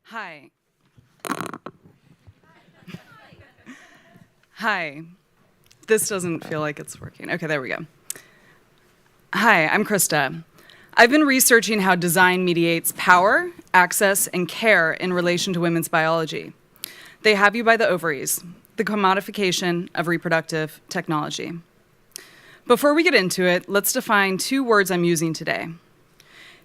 Hi. Hi. This doesn't feel like it's working. Okay, there we go. Hi, I'm Christa. I've been researching how design mediates power, access, and care in relation to women's biology. They have you by the ovaries, the commodification of reproductive technology. Before we get into it, let's define two words I'm using today.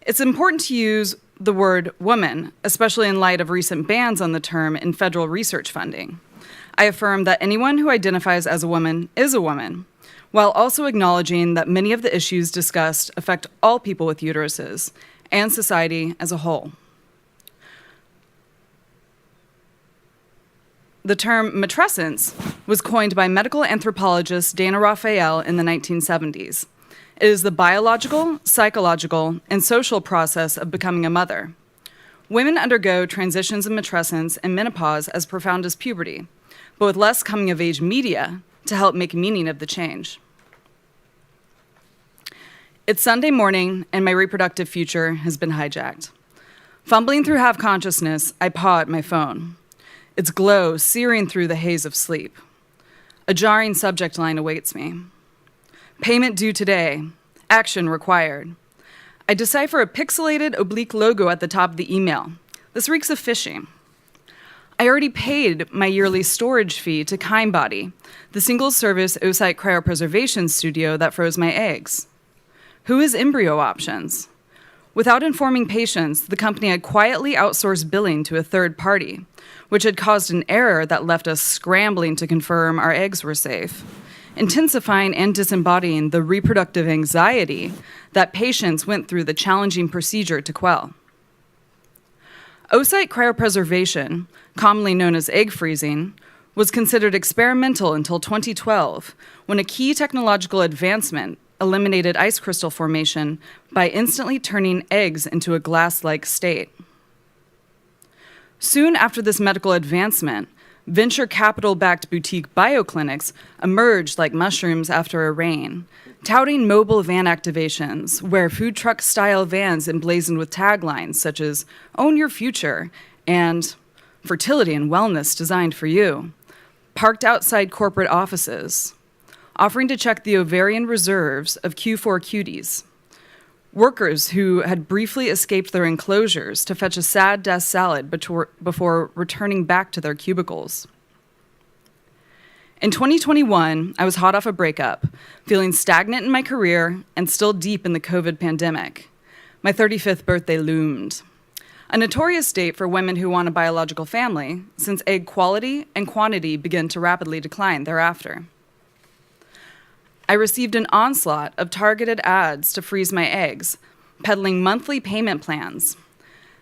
It's important to use the word woman, especially in light of recent bans on the term in federal research funding. I affirm that anyone who identifies as a woman is a woman, while also acknowledging that many of the issues discussed affect all people with uteruses and society as a whole. The term matrescence was coined by medical anthropologist Dana Raphael in the 1970s. It is the biological, psychological, and social process of becoming a mother. Women undergo transitions in matrescence and menopause as profound as puberty, but with less coming-of-age media to help make meaning of the change. It's Sunday morning, and my reproductive future has been hijacked. Fumbling through half-consciousness, I paw at my phone. Its glow searing through the haze of sleep. A jarring subject line awaits me. Payment due today. Action required. I decipher a pixelated oblique logo at the top of the email. This reeks of phishing. I already paid my yearly storage fee to Kindbody, the single-service oocyte cryopreservation studio that froze my eggs. Who is Embryo Options? Without informing patients, the company had quietly outsourced billing to a third party, which had caused an error that left us scrambling to confirm our eggs were safe, intensifying and disembodying the reproductive anxiety that patients went through the challenging procedure to quell. Oocyte cryopreservation, commonly known as egg freezing, was considered experimental until 2012, when a key technological advancement eliminated ice crystal formation by instantly turning eggs into a glass-like state. Soon after this medical advancement, venture capital-backed boutique bioclinics emerged like mushrooms after a rain, touting mobile van activations where food truck-style vans emblazoned with taglines such as "Own Your Future" and "Fertility and Wellness Designed for You," parked outside corporate offices, offering to check the ovarian reserves of Q4 cuties, workers who had briefly escaped their enclosures to fetch a sad death salad before returning back to their cubicles. In 2021, I was hot off a breakup, feeling stagnant in my career and still deep in the COVID pandemic. My 35th birthday loomed. A notorious date for women who want a biological family, since egg quality and quantity begin to rapidly decline thereafter. I received an onslaught of targeted ads to freeze my eggs, peddling monthly payment plans.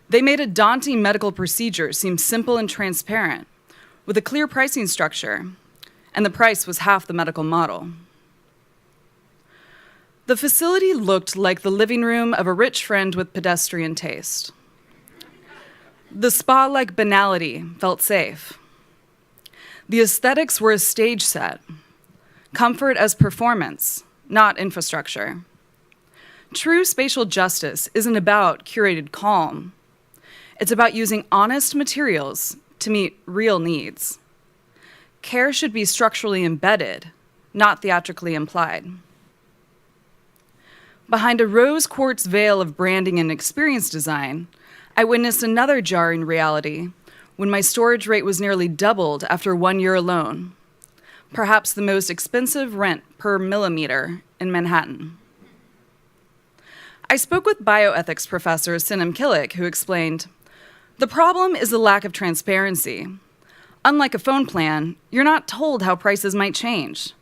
They made a daunting medical procedure seem simple and transparent, with a clear pricing structure, and the price was half the medical model. The facility looked like the living room of a rich friend with pedestrian taste. The spa-like banality felt safe. The aesthetics were a stage set. Comfort as performance, not infrastructure. True spatial justice isn't about curated calm. It's about using honest materials to meet real needs. Care should be structurally embedded, not theatrically implied. Behind a rose quartz veil of branding and experience design, I witnessed another jarring reality when my storage rate was nearly doubled after 1 year alone. Perhaps the most expensive rent per millimeter in Manhattan. I spoke with bioethics professor Sinem Killick, who explained, "The problem is the lack of transparency. Unlike a phone plan, you're not told how prices might change.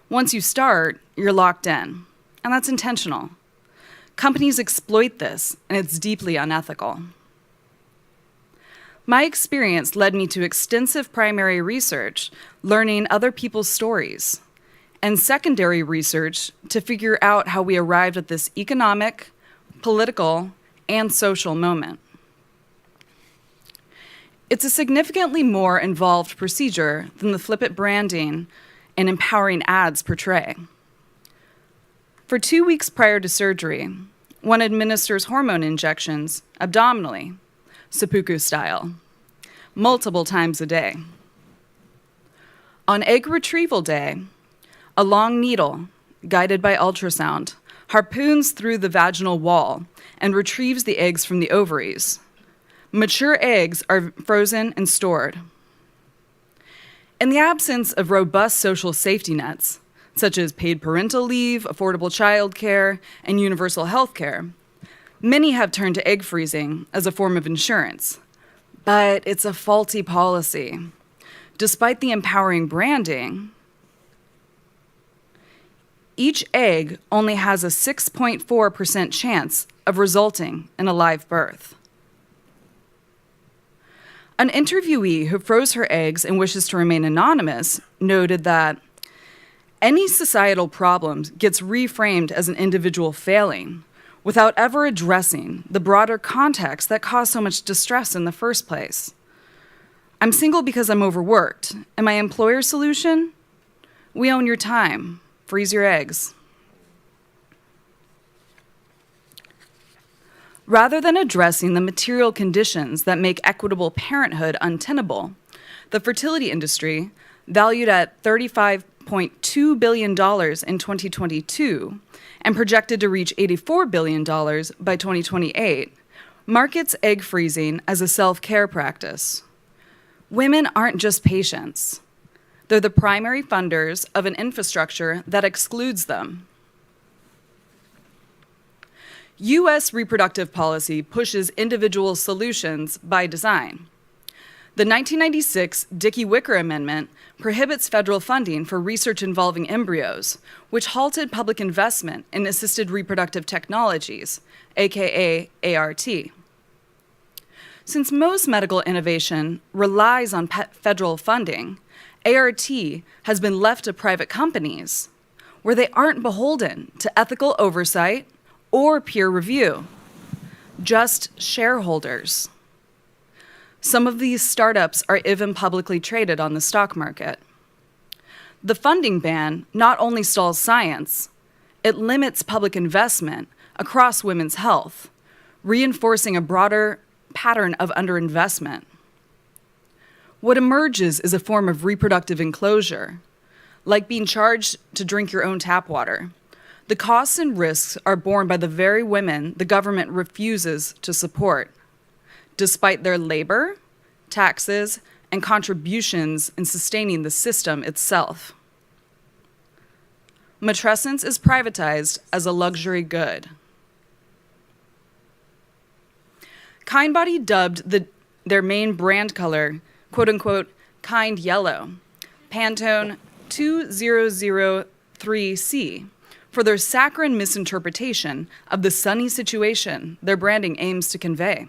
Once you start, you're locked in, and that's intentional. Companies exploit this, and it's deeply unethical." My experience led me to extensive primary research, learning other people's stories, and secondary research to figure out how we arrived at this economic, political, and social moment. It's a significantly more involved procedure than the flippant branding and empowering ads portray. For 2 weeks prior to surgery, one administers hormone injections abdominally, seppuku style. multiple times a day. On egg retrieval day, a long needle, guided by ultrasound, harpoons through the vaginal wall and retrieves the eggs from the ovaries. Mature eggs are frozen and stored. In the absence of robust social safety nets, such as paid parental leave, affordable childcare, and universal health care, many have turned to egg freezing as a form of insurance. But it's a faulty policy. Despite the empowering branding, each egg only has a 6.4% chance of resulting in a live birth. An interviewee who froze her eggs and wishes to remain anonymous noted that any societal problem gets reframed as an individual failing without ever addressing the broader context that caused so much distress in the first place. I'm single because I'm overworked, and my employer's solution? We own your time. Freeze your eggs. Rather than addressing the material conditions that make equitable parenthood untenable, the fertility industry, valued at $35.2 billion in 2022 and projected to reach $84 billion by 2028, markets egg freezing as a self-care practice. Women aren't just patients. They're the primary funders of an infrastructure that excludes them. U.S. reproductive policy pushes individual solutions by design. The 1996 Dickey-Wicker Amendment prohibits federal funding for research involving embryos, which halted public investment in assisted reproductive technologies, aka ART. Since most medical innovation relies on federal funding, ART has been left to private companies, where they aren't beholden to ethical oversight or peer review, just shareholders. Some of these startups are even publicly traded on the stock market. The funding ban not only stalls science, it limits public investment across women's health, reinforcing a broader pattern of underinvestment. What emerges is a form of reproductive enclosure, like being charged to drink your own tap water. The costs and risks are borne by the very women the government refuses to support, despite their labor, taxes, and contributions in sustaining the system itself. Matrescence is privatized as a luxury good. Kindbody dubbed their main brand color, quote-unquote, kind yellow, Pantone 2003C, for their saccharine misinterpretation of the sunny situation their branding aims to convey.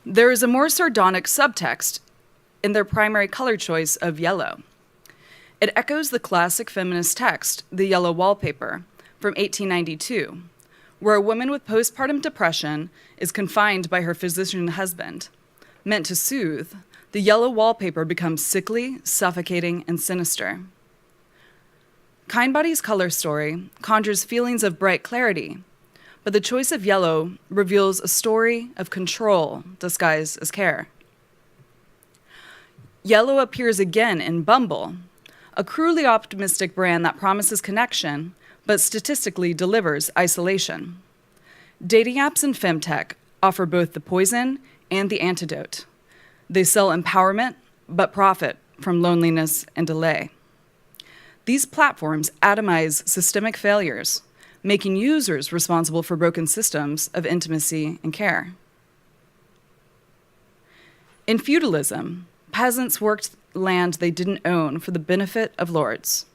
There is a more sardonic subtext in their primary color choice of yellow. It echoes the classic feminist text, The Yellow Wallpaper, from 1892, where a woman with postpartum depression is confined by her physician husband. Meant to soothe, the yellow wallpaper becomes sickly, suffocating, and sinister. Kindbody's color story conjures feelings of bright clarity, but the choice of yellow reveals a story of control disguised as care. Yellow appears again in Bumble, a cruelly optimistic brand that promises connection, but statistically delivers isolation. Dating apps and femtech offer both the poison and the antidote. They sell empowerment, but profit from loneliness and delay. These platforms atomize systemic failures, making users responsible for broken systems of intimacy and care. In feudalism, peasants worked land they didn't own for the benefit of lords.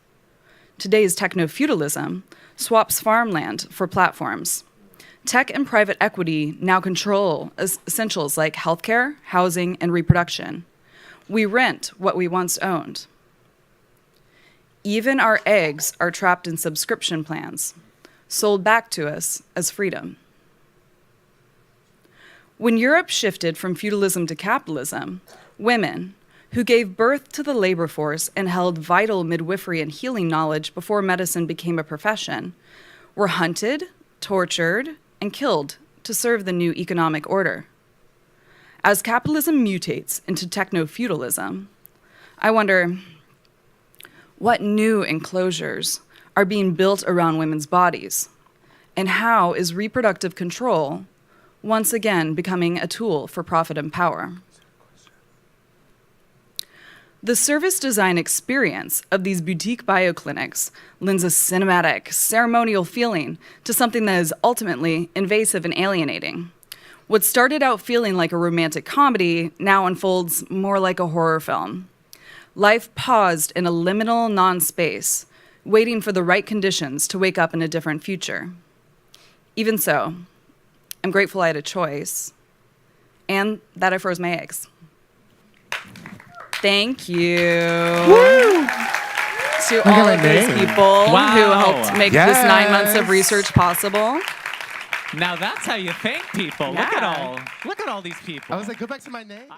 Today's technofeudalism swaps farmland for platforms. Tech and private equity now control essentials like healthcare, housing, and reproduction. We rent what we once owned. Even our eggs are trapped in subscription plans, sold back to us as freedom. When Europe shifted from feudalism to capitalism, women, who gave birth to the labor force and held vital midwifery and healing knowledge before medicine became a profession, were hunted, tortured, and killed to serve the new economic order. As capitalism mutates into technofeudalism, I wonder, what new enclosures are being built around women's bodies? And how is reproductive control once again becoming a tool for profit and power? The service design experience of these boutique bioclinics lends a cinematic, ceremonial feeling to something that is ultimately invasive and alienating. What started out feeling like a romantic comedy now unfolds more like a horror film. Life paused in a liminal non-space, waiting for the right conditions to wake up in a different future. Even so, I'm grateful I had a choice, and that I froze my eggs. Thank you to all of these people who helped make this 9 months of research possible. Now that's how you thank people. Yeah. Look at all these people. I was like, go back to my name.